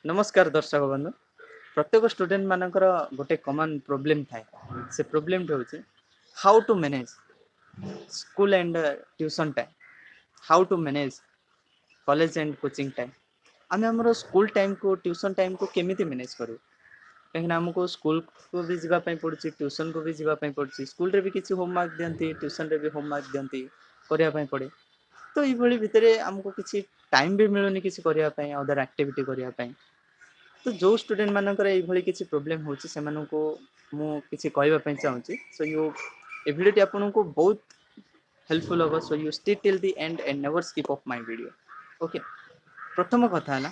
नमस्कार दर्शक बंधु। प्रत्येक स्टूडेंट मानकर गोटे कॉमन प्रॉब्लम थाए। से प्रॉब्लम होची how to manage school and tuition time, how to manage college and coaching time. आमे हमरो स्कूल टाइम को ट्यूशन टाइम को केमिति मैनेज करू, कहीं हमको स्कूल को भी जावाई पड़ी, ट्यूशन को भी जावाई पड़ी। स्कूल रे भी किसी होमवर्क दिखती, ट्यूशन रे भी होमवर्क दिखती, करने पड़े। तो ये भितर आमको किसी टाइम भी मिलूनी किसी करने अदर एक्टिविटी करने। तो जो स्टूडेंट मानकर ये किसी प्रोब्लेम होची से मानको मु किसी कहबा पई चाहूची। सो यू ए वीडियो आपन को बहुत हेल्पफुल होगा। So you stay till the end and never skip of my video. Okay, प्रथम कथा है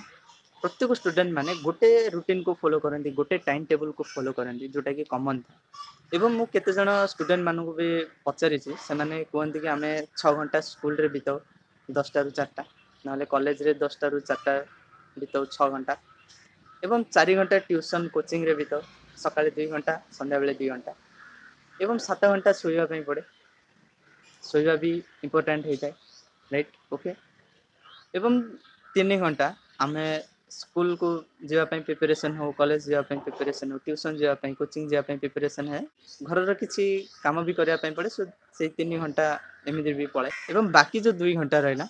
प्रत्येक स्टूडेंट माने गोटे रूटीन को फॉलो करंती, गोटे टाइम टेबल को फॉलो करंती जोटा कि कॉमन था। एवं मु केते जण स्टूडेंट मानक भी पचारि से माने कहते कि आम 6 घंटा स्कूल रे बिताऊ 10टा रु 4टा, ना कॉलेज रे 10टा रु 4टा बिताऊ 6 घंटा, एवं 4 घंटा ट्यूशन कोचिंग रे बिताऊ, सकाଳେ 2 घंटा संध्या बेले 2 घंटा, एवं 7 घंटा सोइबा पई पड़े। सोइबा भी इम्पोर्टेंट होता है, राइट? ओके, एवं 3 घंटा आमे स्कूल को जावाई प्रिपरेशन हो, कॉलेज जावाई प्रिपरेशन हो, ट्यूशन जावाई, कोचिंग जावाई प्रिपरेशन है, घर किसी काम भी करने पड़े। सो से 3 घंटा एमती भी पड़े। एवं बाकी जो 2 घंटा रहा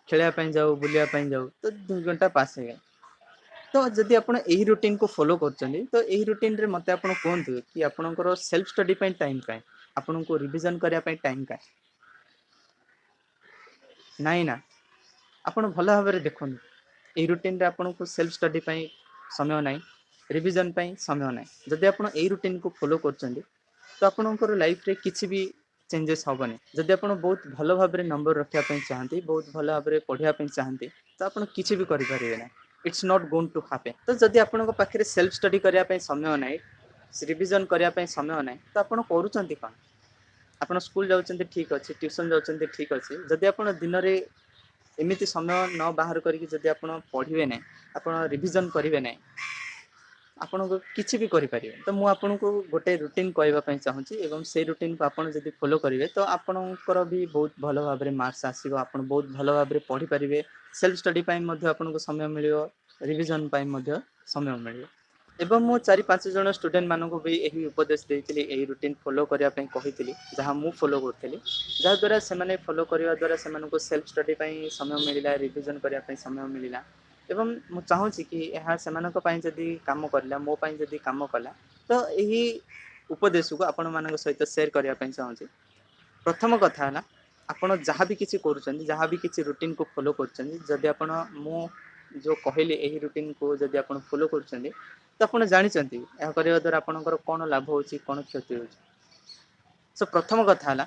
खेलने जाऊ, बुलायापी जाऊ, तो 2 घंटा पास हो गए। तो जदि आप यही रूटीन को फॉलो करछंदी तो यही रूटीन रे मते आपण कहतु कि आपनकर सेल्फ स्टडी पे टाइम काए, आपन को रिवीजन करिया पे टाइम काए नाइ ना। आपण भल भाव में देखो यही रूटीन रे आपन को सेल्फ स्टडी पे समय नाइ, रिवीजन पे समय नाइ। जदि आप यही रूटीन को फॉलो करछंदी तो आपनकर लाइफ रे किछि भी चेंजेस होबनी। जदि आप बहुत भल भाव में नंबर रखा चाहती, बहुत भल भाव में पढ़िया चाहती, तो आप किसी भी करें ना, it's not going to happen. तो जदि आपण पाखे सेल्फ स्टडी करने समय ना, रिवीजन करने समय ना, तो आप करूँ कौन? आप स्कूल जाऊँच ठीक अच्छे, ट्यूशन जाऊँच ठीक अच्छे, जदि आप दिन में एमती समय न बाहर करके आप पढ़े ना, आप रिवीजन करेंगे ना, आपण किसी भी करें। तो मुझे गोटे रूटीन कहवाई चाहूँगी एवं से रूटीन को आप जब फॉलो करेंगे तो आपणकर भी बहुत भल भाव में मार्क्स आसो, आप बहुत भल भाव में पढ़ी पारे, सेल्फ स्टडी आपको समय मिल, रिवीजन समय मिल। एवं मु 4-5 जन स्टूडेंट मानक भी यही उपदेश देती, यही रूटीन फॉलो करने कही जहाँ मु फॉलो करी, जहाद्वारा से फॉलो करने द्वारा से सेल्फ स्टडी समय मिलला, रिवीजन करने समय मिलला। एवं मु चाहूँ कि यह से जदि काम करला, मो जदि काम कला, तो यही उपदेश को आपण मान सहित शेयर करने चाहूँगी। प्रथम कथा है आपण जहाँ भी किसी करुँच, जहाँ भी किसी रूटीन को फॉलो करुँच, आपण मु जो कहली यही रूटीन को जदि आप फॉलो करुँच तो आप जानते यह करने द्वारा आपंकर कौन लाभ हो कौन क्षति हो। सो प्रथम कथा है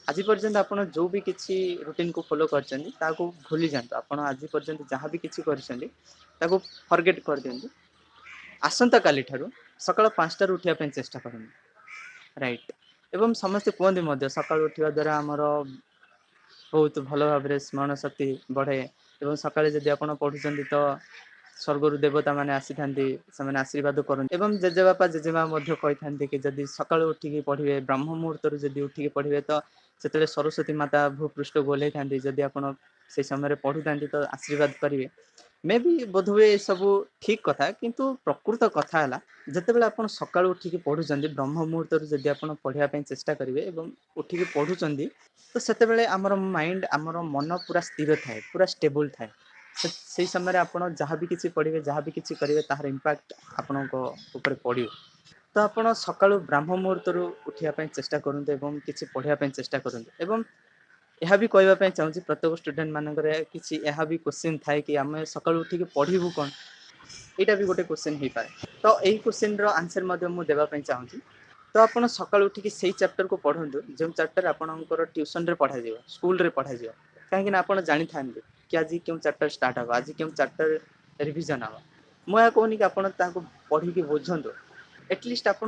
आज पर्यंत आप जो भी किसी रूटीन को फॉलो कर भूली जातु। आप आज पर्यंत जहाँ भी किसी कर फॉरगेट कर दिंतु। आसंता काली ठारू सकाळ 5टार उठापी चेष्टा करूँ, राइट? एवं समस्ते कहते सकाळ उठा द्वारा आमर बहुत भल भाव में स्मरण शक्ति बढ़े। एवं सकाळे जदि आप पढ़ुं तो स्वर्गर देवता मैंने आसी था, से आशीर्वाद करते। एवं जेजेबापा जेजेमा कही था कि जदि सका उठिकी पढ़े, ब्रह्म मुहूर्त जदि उठिकी पढ़े तो से सरस्वती माता भूपृष्ठ गोले था, जदि आप से समय पढ़ु था तो आशीर्वाद करेंगे। मे भी बोधवे ये सब ठीक कथा, किंतु प्रकृत कथा है जितेबाला आप सका उठिकी पढ़ुं, ब्रह्म मुहूर्त जदि आप पढ़ाई चेष्टा करेंगे और उठिकी पढ़ुं तो से आमर माइंड आमर मन पूरा स्थिर थाए, पूरा स्टेबल थाए। से समय आप जहाँ भी किसी पढ़े, जहाँ भी किसी करेंगे तार इम्पैक्ट आपण पड़ो। तो आप सका ब्राह्म मुहूर्त उठापी चेष्टा करूँ एवं किसी पढ़ाई चेष्टा करूँ। एवं यह भी कहवाई चाहूँगी प्रत्येक स्टूडेंट मानक किसी यह भी क्वेश्चन थाए कि आम सका उठिकी पढ़ू कौन, यहाँ भी गोटे क्वेश्चन हो पाए। तो यही क्वेश्चन आंसर मुझे देवाई चाहूँगी। तो आप सका उठिकी से चैप्टर को पढ़ु जो चैप्टर आपंकर ट्यूशन रे पढ़ा, स्कूल रे पढ़ा, कहीं आप जानी था कि आज क्यों चैप्टर स्टार्ट हम, आज क्यों चैप्टर रिवीजन हम। मुझे कहूनी कि आप पढ़ी बुझु, एटलिस्ट आप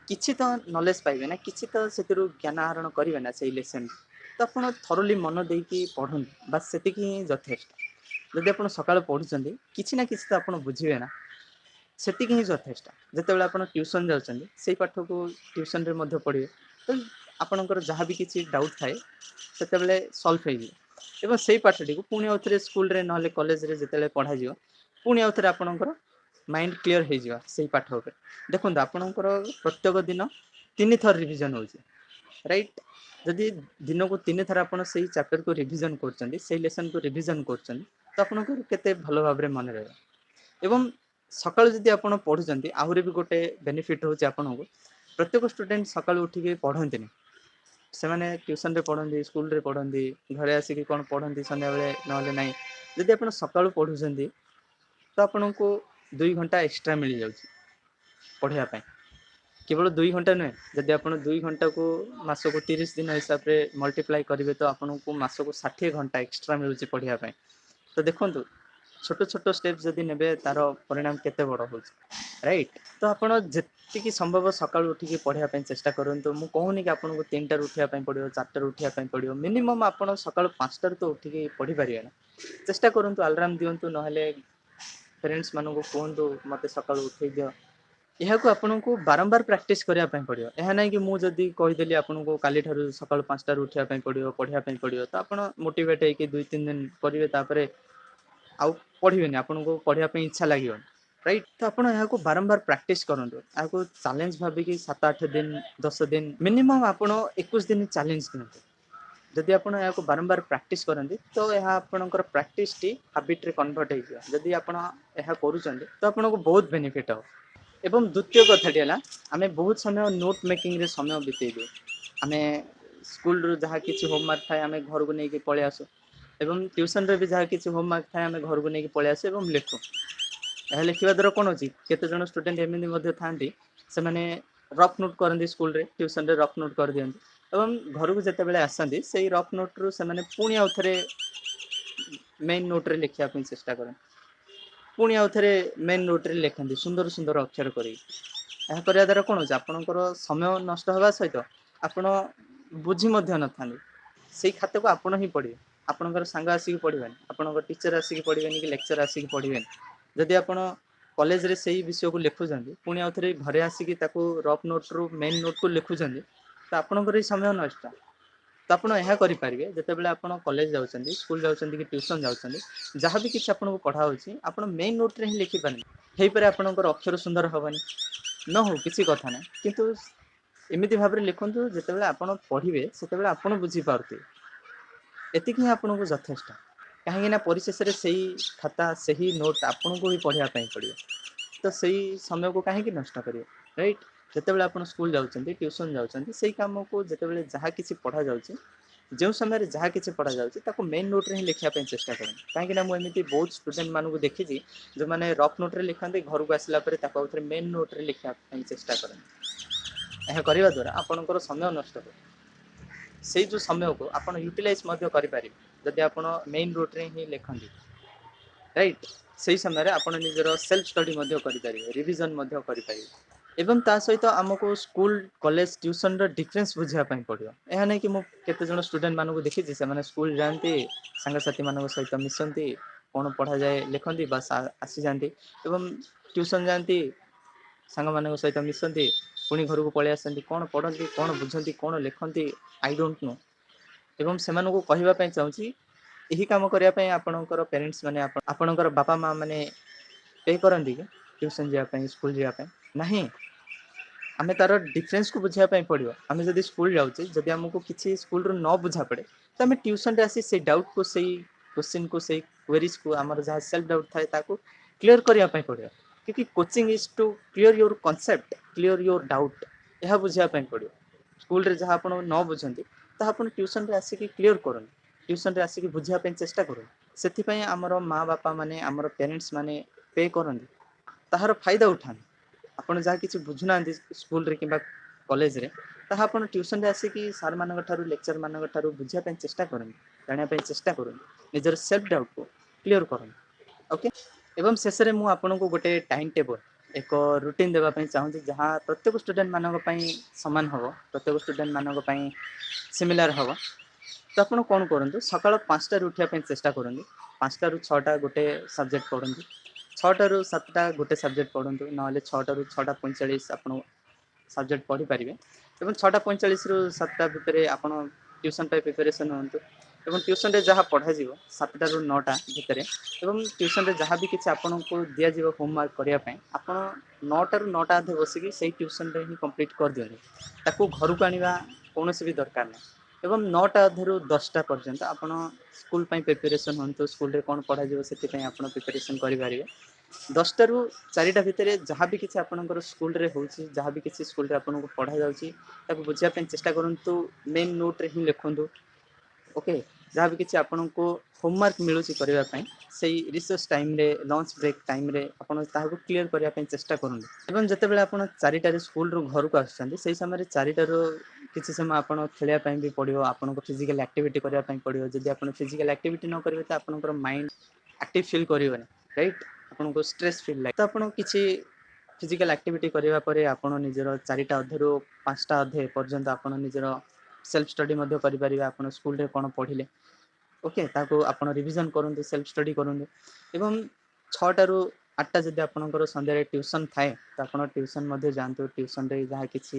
किसी तो नॉलेज पाइबे ना, किसी तो से ज्ञान आहरण करेंगे ना से लेसन। तो आप थरोली मन देकी पढ़ु, बस से यथेष्ट। जदि आप सका पढ़ुं किसी ना किसी तो आप बुझे ना, से ही यथेष्ट। जिते आप ट्यूशन जाऊँच से पाठ को ट्यूशन रे पढ़े तो आपणकर जहाँ भी किसी डाउट थाए से सल्व हो, से पाठटी को पुणी आउे स्कूल रे ना कॉलेज रे जिते पढ़ा पुणी आउ थे आपणकर माइंड क्लीयर हो सही पाठ उपर देखो आपणकर प्रत्येक दिन 3 थर रिविजन हो राइट जदि दिन को 3 थर आप चैप्टर को रिविजन कर लेसन को रिविजन कर तो आपको केते भल भाव मन रहा एवं सकाल जदि आप पढ़ुं आहरी भी गोटे बेनिफिट होची आपको प्रत्येक स्टूडेंट सकाल उठिक पढ़ती से मैंने ट्यूशन रे पढ़ती स्कूल रे पढ़ती घरे आसिक कौन पढ़ती संध्या बेले ना ना जदि आप सकाल पढ़ुं तो आपन को 2 घंटा एक्स्ट्रा मिल जाऊँ पढ़ाई केवल 2 घंटा नुहे जदि आप 2 घंटा को मास को 30 दिन हिसाब से मल्टीप्लाई करेंगे तो आपन को मास को 60 घंटा एक्स्ट्रा मिलूँ पढ़ाई तो देखो छोट छोट स्टेप जदि ने तार परिणाम केते बड़ हो राइट तो आप जी संभव सकाल उठिक पढ़ाई चेष्टा करूँ मुझे कहूनी कि आपको 3टार उठापी पड़ो 4टार उठापी पड़ो मिनिमम आप सकाल 5टार तो उठिक पढ़ी पारे ना चेष्टा करूँ अलार्म दिंतु ना पेरेन्ट्स मानक कहतु मत सका उठे दियो यह आपन को बारंबार प्रैक्टिस करने पड़ो यह ना कि मुझे जदि कहीदेली आपको काली सका 5टार उठापी पड़ो पढ़ाई पड़ो तो आप मोटिवेट हो 2-3 दिन करेंगे आउ पढ़े आपको पढ़ाई इच्छा लगे राइट तो आप बारंबार प्रैक्टिस करूँ आपको चैलेंज भाविक 7-8 दिन 10 दिन मिनिमम आप 21 दिन चैलेंज दिखाते जदि आप बारंबार प्रैक्टिस करते तो यह आपंकर प्रैक्टिस टी हैबिट रे कन्वर्ट होदी आप तो आपको बहुत बेनिफिट हो एवं द्वितीय कथाटी है आम बहुत समय नोट मेकिंग रे समय बितेई दे आम स्कूल रू जहाँ किसी होमवर्क थाए आम घर को लेकिन पलि आसू एवं ट्यूशन रे भी जहाँ किसी होमवर्क थाए आम घर को लेकिन पलि आसू और लिखू यह लिखा द्वारा कौन होती केते जन स्टूडेंट एमती था से रफ नोट करती स्कूल रे ट्यूशन रे रफ नोट कर दिखती एवं घर को जिते आसती से रफ नोट रु से पुणी आउ थे मेन नोट रे लिखापी चेष्टा करें पुणी आउ थे मेन नोट रे लिखती सुंदर सुंदर अक्षर कर द्वारा कौन हो आपंकर समय नष्ट होगा सहित आपण बुझी न था से खाता को आपण ही पढ़े आपंकर सांग आसिक पढ़े आप टीचर आसिक पढ़े कि लेक्चर आसिक पढ़े जदि आप कॉलेज रे सही विषय को लिखुं पुणी आउ थे घरे आसिक रफ नोट रु मेन नोट को लिखुं तो आपंकर समय नष्ट तो आपड़ करेंगे जिते आप कॉलेज जाऊँच स्कूल जाऊँच कि ट्यूशन जाऊँच जहाँ भी किसी आपको पढ़ाऊँगी आप मेन नोट रे ही लिखिपारे हो पारे आपंकर अक्षर सुंदर हेनी न हो किसी कथा ना किंतु एमती भाव में लिखुँ जिते आप पढ़े से आप बुझीपारे एतिक ही आपको यथेष्ट कहीं परिशेष से खाता से ही नोट आपन को भी पढ़ाई पड़ो तो सही समय को कहीं नष्ट करेंगे राइट जिते आप स्कूल जाऊँच ट्यूशन जाऊँच से कम को जिते जहाँ किसी पढ़ा जाऊँच जो समय जहाँ किसी पढ़ा जाऊँच मेन नोट रे ही लिखापी चेष्टा करें कहीं मुझे बहुत स्टूडेंट मानक देखी जो मैंने रफ नोट रे लिखते घर को आसला मेन नोट रे लिखापी चेष्टा करें यह करने द्वारा आपंकर समय नष्ट हो से जो समय को आप यूटिलाइज करें जदि आप मेन रोड रे ही लिखती राइट से समय आप निजर सेल्फ स्टडी करें रिविजन करें एवं ता सहित आमको स्कूल कॉलेज ट्यूशन डिफरेंस बुझापी पड़ो यह नहीं कि मुझे जन स्टूडेंट मानक देखी से स्कूल जाती सांगसाथी मान सहित मिशंती कौन पढ़ा जाए लिखती बस आसी जाती एवं ट्यूशन जाती सांग मान सहित मिशंती पुणी घर को पलि आसती कौन पढ़ती कौन बुझती कौन लिखती आई डोंट नो एवं से कहवाई चाहूँगी यही कम करने आपणकर पेरेन्ट्स मैंने आपणकर बापा माँ मैंने पे करती कि ट्यूशन जावाई स्कूल जावाई नहीं आम तार डिफरेन्स को बुझापी पड़ो आम जब स्कूल जाऊँचे जब आमको किसी स्कूल रू न बुझा पड़े तो आम ट्यूशन आसी से डाउट को सही क्वेश्चन को सही क्वेरीज को आम जहाँ सेल्फ डाउट थाए क्लीयर करने पड़ो क्योंकि coaching is to clear your concept clear your doubt यह बुझापी पड़ो स्कूल रे जहाँ आप न बुझती तो आप ट्यूशन रे आसिक क्लीयर करूँ ट्यूशन रे आसिक बुझापी चेष्टा करूँ से आमर माँ बापा माने आमर पेरेन्ट्स माने पे करती ताहार फायदा उठान आपड़ जहाँ किसी बुझुना स्कूल रे कि कॉलेज रे ताहा आपन ट्यूशन रे आसिक सार मान लेक्चर मान बुझापी चेष्टा करूँ जानापी चेष्टा करूँ निजर सेल्फ डाउट को क्लीयर करूँ ओके एवं शेष में मुझे आपको गोटे टाइम टेबल एक रुटीन देवाई चाहूँगी जहाँ प्रत्येक स्टूडेंट मानी सामान हम प्रत्येक स्टूडेंट मानी सिमिलार हम तो आप कौन करूँ सकाल 5टार उठापी चेष्टा करूँ 5टारू 6टा गोटे सब्जेक्ट पढ़ूँ 6टारू 7टा गोटे सब्जेक्ट पढ़ूँ ना 6टारू 6:45 आप सब्जेक्ट पढ़ी पारे और 6:45 रू 7टा भितर आप ट्यूशन प्रिपरेशन हूँ ଏବଂ ଟ୍ୟୁସନରେ ଯାହା ପଢ଼ାଯିବ 7ଟାରୁ 9ଟା ଭିତରେ ଏବଂ ଟ୍ୟୁସନରେ ଯାହା ବି କିଛି ଆପଣଙ୍କୁ ଦିଆଯିବ ହୋମୱାର୍କ କରିବା ପାଇଁ ଆପଣ 9ଟାରୁ 9ଟା ଅଧେ ବସିକି ସେଇ ଟ୍ୟୁସନରେ ହିଁ କମ୍ପ୍ଲିଟ୍ କରିଦିଅନ୍ତୁ। ତାକୁ ଘରକୁ ଆଣିବା କୌଣସି ବି ଦରକାର ନାହିଁ ଏବଂ 9ଟା ଅଧେରୁ 10ଟା ପର୍ଯ୍ୟନ୍ତ ଆପଣ ସ୍କୁଲ ପାଇଁ ପ୍ରିପାରେସନ୍ ହୁଅନ୍ତୁ। ସ୍କୁଲରେ କ'ଣ ପଢ଼ାଯିବ ସେଥିପାଇଁ ଆପଣ ପ୍ରିପାରେସନ୍ କରିପାରିବେ। 10ଟାରୁ 4ଟା ଭିତରେ ଯାହା ବି କିଛି ଆପଣଙ୍କର ସ୍କୁଲରେ ହେଉଛି, ଯାହା ବି କିଛି ସ୍କୁଲରେ ଆପଣଙ୍କୁ ପଢ଼ାଯାଉଛି ତାକୁ ବୁଝିବା ପାଇଁ ଚେଷ୍ଟା କରନ୍ତୁ। ମେନ୍ ନୋଟ୍ରେ ହିଁ ଲେଖନ୍ତୁ। ଓକେ, ଯାହା ବି କିଛି ଆପଣଙ୍କୁ ହୋମୱାର୍କ ମିଳୁଛି କରିବା ପାଇଁ ସେଇ ରିସେସ୍ ଟାଇମ୍ରେ, ଲଞ୍ଚ ବ୍ରେକ୍ ଟାଇମ୍ରେ ଆପଣ ତାହାକୁ କ୍ଲିୟର କରିବା ପାଇଁ ଚେଷ୍ଟା କରନ୍ତୁ। ଏବଂ ଯେତେବେଳେ ଆପଣ 4ଟାରେ ସ୍କୁଲରୁ ଘରକୁ ଆସୁଛନ୍ତି ସେଇ ସମୟରେ 4ଟାରୁ କିଛି ସମୟ ଆପଣ ଖେଳିବା ପାଇଁ ବି ପଡ଼ିବ, ଆପଣଙ୍କୁ ଫିଜିକାଲ୍ ଆକ୍ଟିଭିଟି କରିବା ପାଇଁ ପଡ଼ିବ। ଯଦି ଆପଣ ଫିଜିକାଲ୍ ଆକ୍ଟିଭିଟି ନ କରିବେ ତ ଆପଣଙ୍କର ମାଇଣ୍ଡ ଆକ୍ଟିଭ୍ ଫିଲ୍ କରିବନି, ରାଇଟ୍? ଆପଣଙ୍କୁ ଷ୍ଟ୍ରେସ୍ ଫିଲ୍ ଲାଗେ। ତ ଆପଣ କିଛି ଫିଜିକାଲ୍ ଆକ୍ଟିଭିଟି କରିବା ପରେ ଆପଣ ନିଜର 4ଟା ଅଧେରୁ 5ଟା ଅଧେ ପର୍ଯ୍ୟନ୍ତ ଆପଣ ନିଜର ସେଲ୍ଫ ଷ୍ଟଡି ମଧ୍ୟ କରିପାରିବେ। ଆପଣ ସ୍କୁଲରେ କ'ଣ ପଢ଼ିଲେ ଓକେ, ତାକୁ ଆପଣ ରିଭିଜନ୍ କରନ୍ତୁ, ସେଲ୍ଫ ଷ୍ଟଡି କରନ୍ତୁ। ଏବଂ 6ଟାରୁ 8ଟା ଯଦି ଆପଣଙ୍କର ସନ୍ଧ୍ୟାରେ ଟ୍ୟୁସନ୍ ଥାଏ ତ ଆପଣ ଟ୍ୟୁସନ୍ ମଧ୍ୟ ଯାଆନ୍ତୁ। ଟ୍ୟୁସନ୍ରେ ଯାହା କିଛି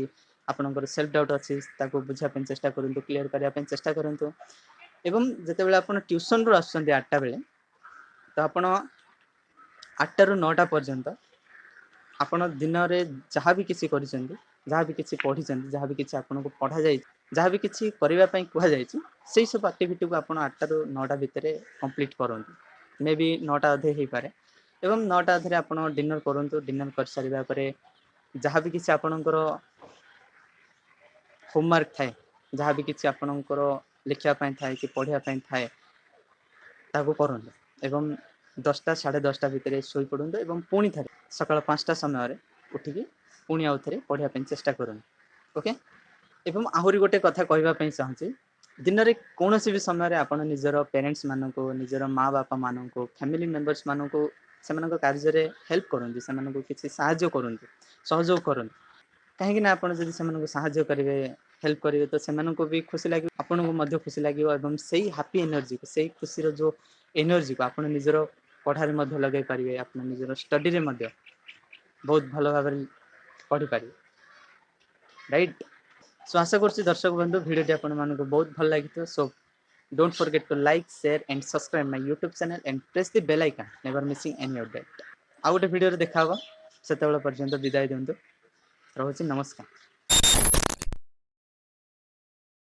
ଆପଣଙ୍କର ସେଲ୍ଫ ଡାଉଟ୍ ଅଛି ତାକୁ ବୁଝିବା ପାଇଁ ଚେଷ୍ଟା କରନ୍ତୁ, କ୍ଲିୟର କରିବା ପାଇଁ ଚେଷ୍ଟା କରନ୍ତୁ। ଏବଂ ଯେତେବେଳେ ଆପଣ ଟ୍ୟୁସନ୍ରୁ ଆସୁଛନ୍ତି 8ଟା ବେଳେ ତ ଆପଣ 8ଟାରୁ 9ଟା ପର୍ଯ୍ୟନ୍ତ ଆପଣ ଦିନରେ ଯାହା ବି କିଛି କରିଛନ୍ତି, ଯାହା ବି କିଛି ପଢ଼ିଛନ୍ତି, ଯାହା ବି କିଛି ଆପଣଙ୍କୁ ପଢ଼ାଯାଇଛି, ଯାହା ବି କିଛି କରିବା ପାଇଁ କୁହାଯାଇଛି ସେଇ ସବୁ ଆକ୍ଟିଭିଟିକୁ ଆପଣ 8ଟାରୁ 9ଟା ଭିତରେ କମ୍ପ୍ଲିଟ୍ କରନ୍ତୁ। ମେ ବି 9ଟା ଅଧେ ହେଇପାରେ। ଏବଂ 9ଟା ଅଧେରେ ଆପଣ ଡିନର୍ କରନ୍ତୁ। ଡିନର୍ କରିସାରିବା ପରେ ଯାହା ବି କିଛି ଆପଣଙ୍କର ହୋମୱାର୍କ ଥାଏ, ଯାହା ବି କିଛି ଆପଣଙ୍କର ଲେଖିବା ପାଇଁ ଥାଏ କି ପଢ଼ିବା ପାଇଁ ଥାଏ ତାକୁ କରନ୍ତୁ। ଏବଂ 10ଟା 10:30 ଭିତରେ ଶୋଇପଡ଼ନ୍ତୁ ଏବଂ ପୁଣି ଥରେ ସକାଳ 5ଟା ସମୟରେ ଉଠିକି ପୁଣି ଆଉ ଥରେ ପଢ଼ିବା ପାଇଁ ଚେଷ୍ଟା କରନ୍ତୁ। ଓକେ, ଏବଂ ଆହୁରି ଗୋଟେ କଥା କହିବା ପାଇଁ ଚାହୁଁଛି, ଦିନରେ କୌଣସି ବି ସମୟରେ ଆପଣ ନିଜର ପ୍ୟାରେଣ୍ଟସ୍ ମାନଙ୍କୁ, ନିଜର ମା ବାପା ମାନଙ୍କୁ, ଫ୍ୟାମିଲି ମେମ୍ବର୍ସ ମାନଙ୍କୁ ସେମାନଙ୍କ କାର୍ଯ୍ୟରେ ହେଲ୍ପ କରନ୍ତୁ, ସେମାନଙ୍କୁ କିଛି ସାହାଯ୍ୟ କରନ୍ତୁ, ସହଯୋଗ କରନ୍ତୁ। କାହିଁକି ନା ଆପଣ ଯଦି ସେମାନଙ୍କୁ ସାହାଯ୍ୟ କରିବେ, ହେଲ୍ପ କରିବେ ତ ସେମାନଙ୍କୁ ବି ଖୁସି ଲାଗିବ, ଆପଣଙ୍କୁ ମଧ୍ୟ ଖୁସି ଲାଗିବ ଏବଂ ସେଇ ହାପି ଏନର୍ଜିକୁ, ସେଇ ଖୁସିର ଯେଉଁ ଏନର୍ଜିକୁ ଆପଣ ନିଜର ପଢ଼ାରେ ମଧ୍ୟ ଲଗାଇ ପାରିବେ, ଆପଣ ନିଜର ଷ୍ଟଡିରେ ମଧ୍ୟ ବହୁତ ଭଲ ଭାବରେ ପଢ଼ିପାରିବେ, ରାଇଟ୍? ସୋ ଆଶା କରୁଛି ଦର୍ଶକ ବନ୍ଧୁ ଭିଡ଼ିଓଟି ଆପଣମାନଙ୍କୁ ବହୁତ ଭଲ ଲାଗିଥିବ। So don't forget to like, share and subscribe my YouTube channel and press the bell icon, never missing any update. ଆଉ ଗୋଟେ ଭିଡ଼ିଓରେ ଦେଖା ହବ, ସେତେବେଳେ ପର୍ଯ୍ୟନ୍ତ ବିଦାୟ ଦିଅନ୍ତୁ। ରହୁଛି, ନମସ୍କାର।